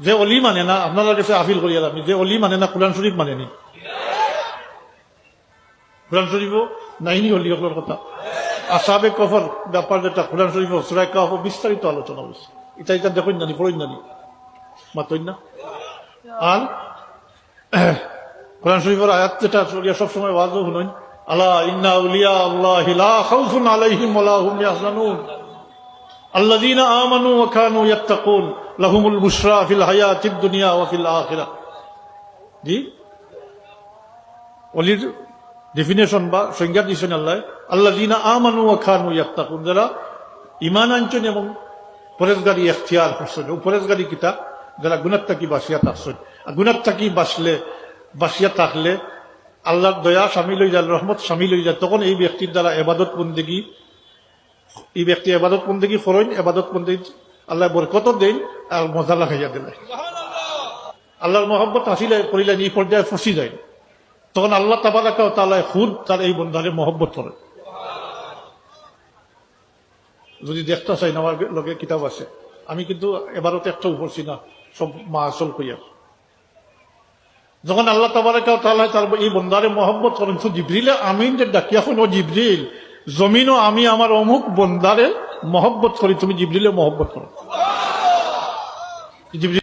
যে অলি মানে না, আপনারা কাছে আপিল করি আমি, যে অলি মানে না কোরআন শরীফ মানে নি, কোরআন শরীফও নাইনি অলি হকলের কথা। আসাবে কফর ব্যাপার যেটা কোরআন শরীফ সূরা কাহফ বিস্তারিত আলোচনা হয়েছে। এটা দেখুন জানি, পড়ুন জানি, মাতই না। আর কোরআন শরীফের আয়াত যেটা সবসময় ওয়াজও শুনুন, আলা ইন্না আউলিয়া আল্লাহি লা খাউফুন আলাইহিম ওয়া লা হুম ইয়াহজানুন আল্লাযীনা আমানু ওয়া কানু ইয়াত্তাকুন লাহুমুল বুশরা ফিল হায়াতিদ দুনিয়া ওয়া ফিল আখিরাহ। জি, ওলির ডেফিনেশন বা সংজ্ঞা দিয়েছেন আল্লাহ, আল্লাযীনা আমানু ওয়া কানু ইয়াত্তাকুন, যারা ঈমান আনছেন এবং পরেজগারি ইখতিয়ার করছেন। পরেজগারি কিতা, যারা গুনাহ থেকে বাঁচিয়া থাকছেন। আর গুনাহ থেকে বাঁচিয়া থাকলে আল্লাহর দয়া শামিল হয়ে যায়, রহমত শামিল হয়ে যায়। তখন এই ব্যক্তির দ্বারা এবাদত বন্দেগী, এই ব্যক্তি এবাদত বন্দেগী ফরইন, এবাদত বন্দেগী আল্লাহ বরকত দেন আর মজা লাগাইয়া দিলে। আল্লাহর মহব্বত হাসিলে করিলে এই পর্যায়ে ফসি যায়। তখন আল্লাহ তাবারাকা ওয়া তাআলা খুদ তার এই বন্দারে মহব্বত করে। যদি দেখতে চাই না, আমার লগে কিতাব আছে, আমি কিন্তু এবারও তো একটা উপরছি না, সব মা আসল কইয়া। যখন আল্লাহ তাবারাকা ওয়া তাআলা তার এই বন্দারে মহব্বত করেন, তো জিবরিল আমিন যে ডাকিয়া হন, ও জিবরিল, জমিনও আমি আমার অমুক বন্দারে মহব্বত করি, তুমি জিবরিলে মহব্বত করো। জিবরিল